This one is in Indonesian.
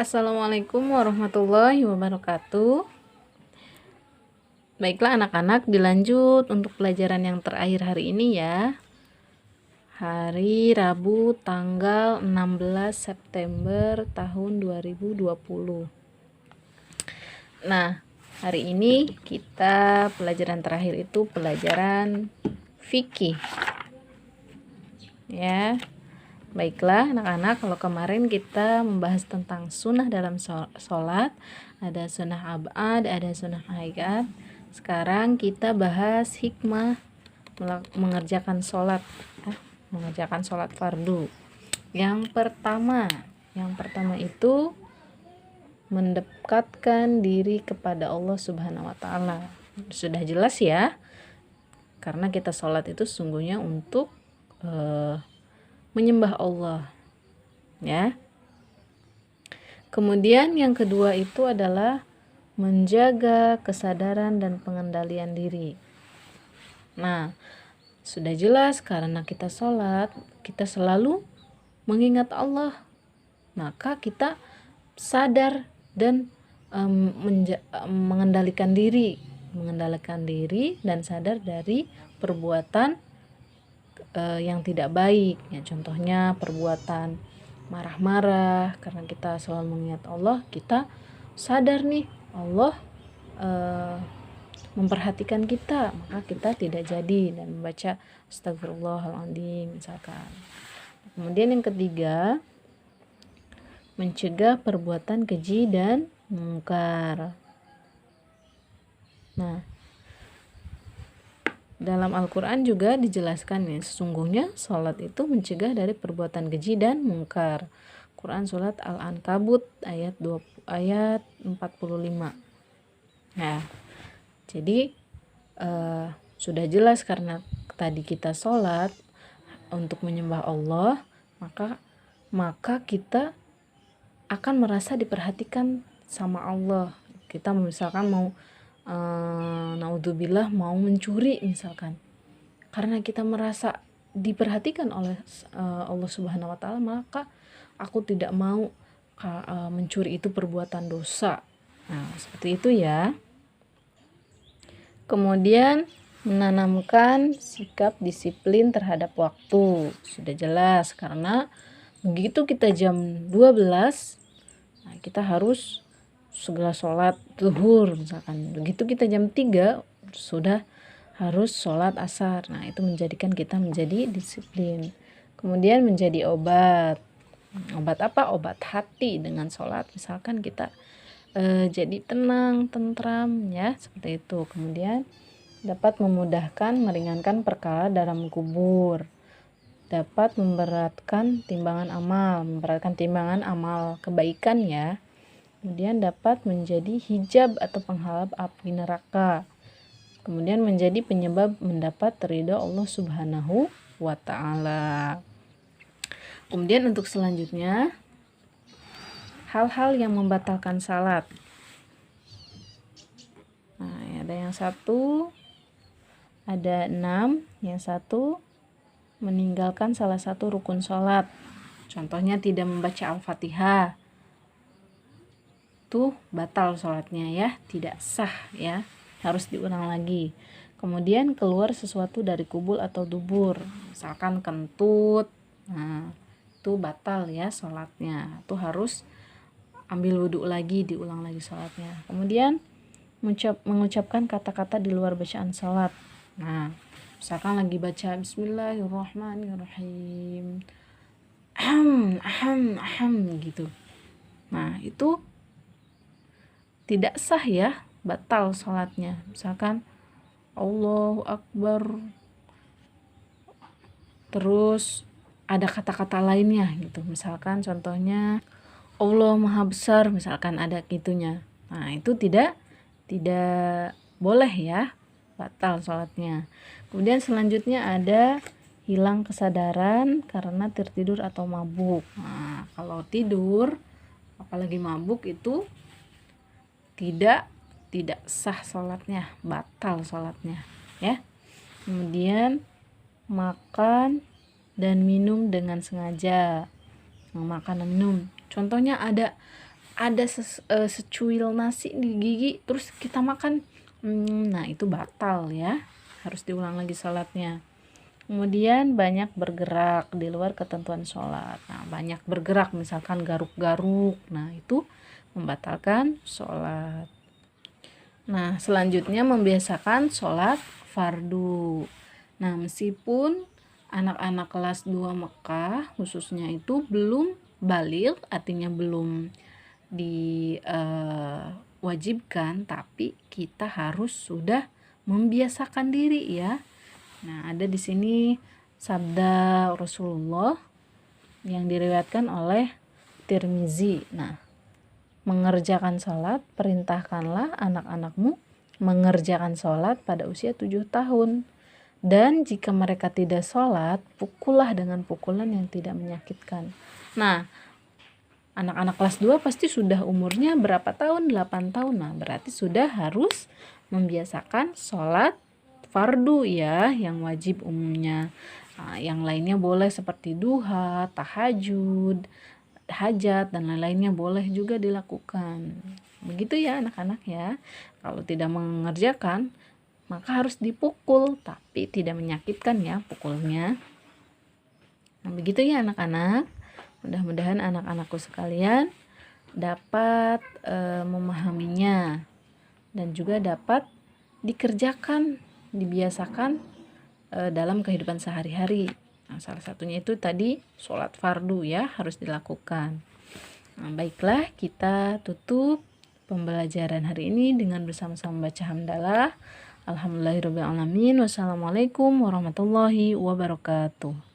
Assalamualaikum warahmatullahi wabarakatuh. Baiklah anak-anak, dilanjut untuk pelajaran yang terakhir hari ini ya. Hari Rabu tanggal 16 September tahun 2020. Nah, hari ini kita pelajaran terakhir itu pelajaran fikih. Ya. Baiklah anak-anak, kalau kemarin kita membahas tentang sunnah dalam sholat, ada sunnah abad, ada sunnah haiat. Sekarang kita bahas hikmah mengerjakan sholat, mengerjakan sholat fardu. Yang pertama itu mendekatkan diri kepada Allah Subhanahu wa Ta'ala. Sudah jelas ya, karena kita sholat itu sungguhnya untuk menyembah Allah, ya. Kemudian yang kedua itu adalah menjaga kesadaran dan pengendalian diri. Nah, sudah jelas karena kita sholat, kita selalu mengingat Allah, maka kita sadar dan mengendalikan diri dan sadar dari perbuatan yang tidak baik ya, contohnya perbuatan marah-marah. Karena kita selalu mengingat Allah, kita sadar nih Allah memperhatikan kita, maka kita tidak jadi dan membaca astagfirullahaladzim misalkan. Kemudian yang ketiga, mencegah perbuatan keji dan mungkar. Nah, dalam Al-Quran juga dijelaskan ya, sesungguhnya sholat itu mencegah dari perbuatan keji dan mungkar. Quran surat Al-Ankabut ayat 45. Nah, jadi sudah jelas karena tadi kita sholat untuk menyembah Allah, maka kita akan merasa diperhatikan sama Allah. Kita misalkan mau naudzubillah mau mencuri misalkan, karena kita merasa diperhatikan oleh Allah Subhanahu wa Ta'ala, maka aku tidak mau mencuri itu perbuatan dosa. Nah, seperti itu ya. Kemudian menanamkan sikap disiplin terhadap waktu. Sudah jelas karena begitu kita jam 12, nah kita harus segera sholat zuhur misalkan. Begitu kita jam 3 sudah harus sholat asar. Nah, itu menjadikan kita menjadi disiplin. Kemudian menjadi obat. Obat apa? Obat hati dengan sholat. Misalkan kita jadi tenang, tentram ya, seperti itu. Kemudian dapat memudahkan, meringankan perkara dalam kubur. Dapat memberatkan timbangan amal kebaikan ya. Kemudian dapat menjadi hijab atau penghalang api neraka. Kemudian menjadi penyebab mendapat ridha Allah Subhanahu wa Ta'ala. Kemudian untuk selanjutnya, hal-hal yang membatalkan salat. Nah, ada yang satu, ada 6. Yang satu, meninggalkan salah satu rukun salat. Contohnya tidak membaca Al-Fatihah. Itu batal sholatnya ya, tidak sah ya, harus diulang lagi. Kemudian keluar sesuatu dari kubul atau dubur, misalkan kentut, nah itu batal ya sholatnya, itu harus ambil wudhu lagi, diulang lagi sholatnya. Kemudian mengucapkan kata-kata di luar bacaan sholat. Nah, misalkan lagi baca Bismillahirrahmanirrahim, aham gitu, nah itu tidak sah ya, batal sholatnya. Misalkan Allahu Akbar, terus ada kata-kata lainnya gitu, misalkan contohnya Allah Maha Besar, misalkan ada gitunya. Nah, itu tidak boleh ya, batal sholatnya. Kemudian selanjutnya ada hilang kesadaran karena tertidur atau mabuk. Nah, kalau tidur apalagi mabuk itu tidak sah sholatnya, batal sholatnya ya. Kemudian makan dan minum dengan sengaja. Makan dan minum, contohnya ada ada secuil nasi di gigi terus kita makan, nah itu batal ya, harus diulang lagi sholatnya. Kemudian banyak bergerak di luar ketentuan sholat. Nah, banyak bergerak misalkan garuk-garuk, nah itu membatalkan sholat. Nah, selanjutnya membiasakan sholat fardu. Nah, meskipun anak-anak kelas 2 Mekah khususnya itu belum baligh, artinya belum diwajibkan, tapi kita harus sudah membiasakan diri ya. Nah, ada di sini sabda Rasulullah yang diriwayatkan oleh Tirmizi. Nah, mengerjakan sholat, perintahkanlah anak-anakmu mengerjakan sholat pada usia 7 tahun. Dan jika mereka tidak sholat, pukullah dengan pukulan yang tidak menyakitkan. Nah, anak-anak kelas 2 pasti sudah umurnya berapa tahun? 8 tahun. Nah, berarti sudah harus membiasakan sholat fardu ya, yang wajib umumnya. Nah, yang lainnya boleh seperti duha, tahajud, hajat, dan lain-lainnya boleh juga dilakukan. Begitu ya anak-anak ya. Kalau tidak mengerjakan, maka harus dipukul, tapi tidak menyakitkan ya pukulnya. Nah, begitu ya anak-anak. Mudah-mudahan anak-anakku sekalian dapat memahaminya dan juga dapat dikerjakan, dibiasakan dalam kehidupan sehari-hari. Nah, salah satunya itu tadi sholat fardu ya, harus dilakukan. Nah, baiklah, kita tutup pembelajaran hari ini dengan bersama-sama membaca hamdalah. Alhamdulillahirrahmanirrahim. Wassalamualaikum warahmatullahi wabarakatuh.